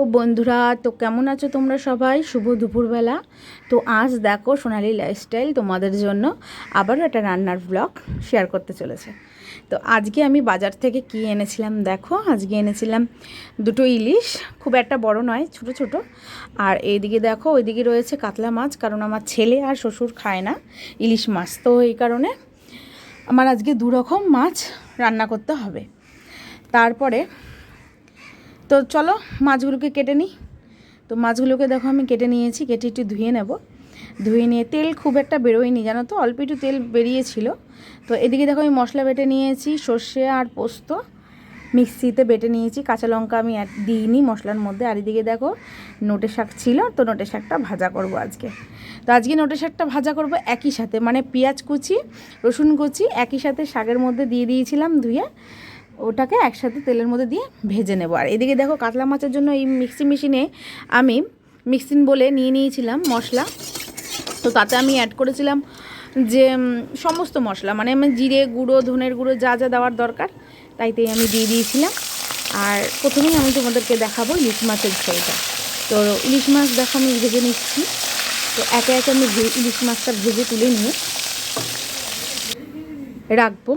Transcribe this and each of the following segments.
ও বন্ধুরা, তো কেমন আছো তোমরা সবাই? শুভ দুপুরবেলা। তো আজ দেখো সোনালি লাইফস্টাইল তোমাদের জন্য আবারও একটা রান্নার ব্লগ শেয়ার করতে চলেছে। তো আজকে আমি বাজার থেকে কি এনেছিলাম দেখো। আজকে এনেছিলাম দুটো ইলিশ, খুব একটা বড় নয়, ছোট ছোট। আর এইদিকে দেখো, ওইদিকে রয়েছে কাতলা মাছ, কারণ আমার ছেলে আর শ্বশুর খায় না ইলিশ মাছ, তো এই কারণে আমার আজকে দু রকম মাছ রান্না করতে হবে। তারপরে তো চলো মাছগুলোকে কেটে নিই। তো মাছগুলোকে দেখো আমি কেটে নিয়েছি, কেটে একটু ধুয়ে নেব। ধুয়ে নিয়ে তেল খুব একটা বেরোয়নি জানো তো, অল্প একটু তেল বেরিয়েছিল। তো এদিকে দেখো আমি মশলা বেটে নিয়েছি, সর্ষে আর পোস্ত মিক্সিতে বেটে নিয়েছি, কাঁচা লঙ্কা আমি দিইনি মশলার মধ্যে। আর এদিকে দেখো নোটে শাক ছিল, তো নোটে শাকটা ভাজা করব আজকে। তো আজকে নোটে শাকটা ভাজা করব একই সাথে, মানে পেঁয়াজ কুচি রসুন কুচি একই সাথে শাকের মধ্যে দিয়ে দিয়েছিলাম, ধুয়ে ওটাকে একসাথে তেলের মধ্যে দিয়ে ভেজে নেব। আর এদিকে দেখো কাতলা মাছের জন্য এই মিক্সি মেশিনে আমি মিক্সিং বলে নিয়ে নিয়েছিলাম মশলা। তো তাতে আমি অ্যাড করেছিলাম যে সমস্ত মশলা, মানে আমি জিরে গুঁড়ো, ধনের গুঁড়ো, যা যা দেওয়ার দরকার তাইতেই আমি দিয়ে দিয়েছিলাম। আর প্রথমেই আমি তোমাদেরকে দেখাবো ইলিশ মাছের ঝোলটা। তো ইলিশ মাছ দেখো আমি ভেজে নিচ্ছি। তো একে একে আমি ইলিশ মাছটা ভেজে তুলে নিয়ে রাখবো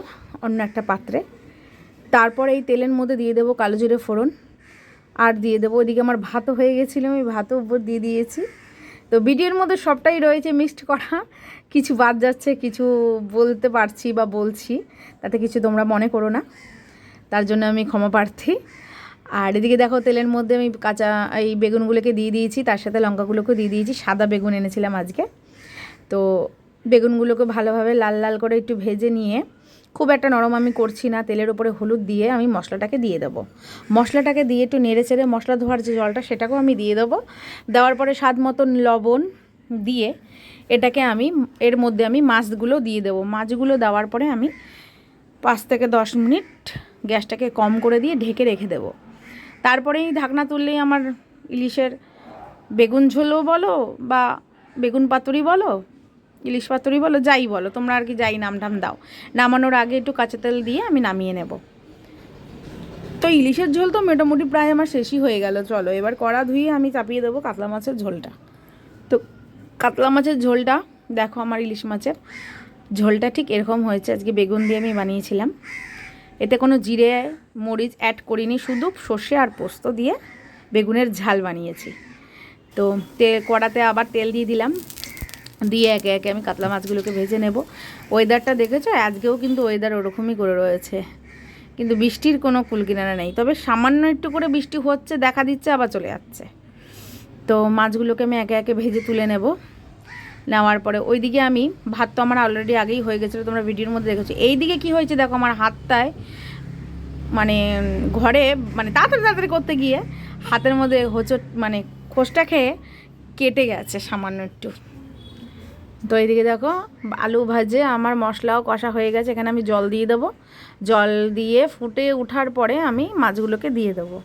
অন্য একটা পাত্রে। তারপর এই তেলের মধ্যে দিয়ে দেবো কালো জিরে ফোড়ন, আর দিয়ে দেবো, ওইদিকে আমার ভাতও হয়ে গেছিলো, আমি ভাতও উপর দিয়ে দিয়েছি। তো ভিডিওর মধ্যে সবটাই রয়েছে মিক্সড করা, কিছু বাদ যাচ্ছে, কিছু বলতে পারছি বা বলছি, তাতে কিছু তোমরা মনে করো না, তার জন্য আমি ক্ষমা প্রার্থী। আর এদিকে দেখো তেলের মধ্যে আমি কাঁচা এই বেগুনগুলোকে দিয়ে দিয়েছি, তার সাথে লঙ্কাগুলোকে দিয়ে দিয়েছি। সাদা বেগুন এনেছিলাম আজকে। তো বেগুনগুলোকে ভালোভাবে লাল লাল করে একটু ভেজে নিয়ে, খুব একটা নরম আমি করছি না, তেলের উপরে হলুদ দিয়ে আমি মশলাটাকে দিয়ে দেবো। মশলাটাকে দিয়ে একটু নেড়ে চেড়ে মশলা ধোয়ার যে জলটা সেটাকেও আমি দিয়ে দেবো। দেওয়ার পরে স্বাদ মতন লবণ দিয়ে এটাকে আমি এর মধ্যে আমি মাছগুলো দিয়ে দেবো। মাছগুলো দেওয়ার পরে আমি 5 থেকে 10 মিনিট গ্যাসটাকে কম করে দিয়ে ঢেকে রেখে দেবো। তারপরেই ঢাকনা তুললেই আমার ইলিশের বেগুন ঝোলও বলো বা বেগুন পাতুরি বলো, ইলিশ পাতুরি বলো, যাই বলো তোমরা আর কি, যাই নাম টাম দাও, নামানোর আগে একটু কাঁচা তেল দিয়ে আমি নামিয়ে নেব। তো ইলিশের ঝোল তো মোটামুটি প্রায় আমার শেষই হয়ে গেল। চলো এবার কড়া ধুয়ে আমি চাপিয়ে দেবো কাতলা মাছের ঝোলটা। তো কাতলা মাছের ঝোলটা দেখো, আমার ইলিশ মাছের ঝোলটা ঠিক এরকম হয়েছে। আজকে বেগুন দিয়ে আমি বানিয়েছিলাম, এতে কোনো জিরে মরিচ অ্যাড করিনি, শুধু সর্ষে আর পোস্ত দিয়ে বেগুনের ঝাল বানিয়েছি। তো কড়াতে আবার তেল দিয়ে দিলাম, দিয়ে একে একে আমি কাতলা মাছগুলোকে ভেজে নেব। ওয়েদারটা দেখেছো, আজকেও কিন্তু ওয়েদার ওরকমই করে রয়েছে, কিন্তু বৃষ্টির কোনো কুলকিনারা নেই। তবে সামান্য একটু করে বৃষ্টি হচ্ছে, দেখা দিচ্ছে, আবার চলে যাচ্ছে। তো মাছগুলোকে আমি একে একে ভেজে তুলে নেব। নেওয়ার পরে ওইদিকে আমি ভাত তো আমার অলরেডি আগেই হয়ে গেছিলো, তোমরা ভিডিওর মধ্যে দেখেছো। এইদিকে কি হয়েছে দেখো, আমার হাতটায় মানে ঘরে মানে তাড়াতাড়ি তাড়াতাড়ি করতে গিয়ে হাতের মধ্যে হোঁচট, মানে খোসটা খেয়ে কেটে গেছে সামান্য একটু। তো এইদিকে দেখো আলু ভাজে আমার মশলাও কষা হয়ে গেছে, এখানে আমি জল দিয়ে দেবো। জল দিয়ে ফুটে ওঠার পরে আমি মাছগুলোকে দিয়ে দেবো,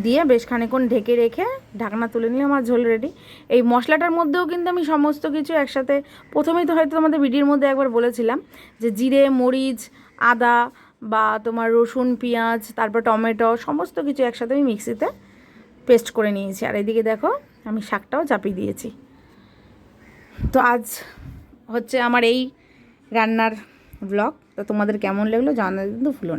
দিয়ে বেশ খানিকক্ষণ ঢেকে রেখে ঢাকনা তুলে নিলে আমার ঝোল রেডি। এই মশলাটার মধ্যেও কিন্তু আমি সমস্ত কিছু একসাথে, প্রথমেই তো হয়তো তোমাদের ভিডিওর মধ্যে একবার বলেছিলাম যে জিরে মরিচ আদা বা তোমার রসুন পেঁয়াজ তারপর টমেটো সমস্ত কিছু একসাথে আমি মিক্সিতে পেস্ট করে নিয়েছি। আর এদিকে দেখো আমি শাকটাও চাপিয়ে দিয়েছি। তো আজ হচ্ছে আমার এই রান্নার ব্লগ। তো তোমাদের কেমন লাগলো জানাতে কিন্তু ভুলো না।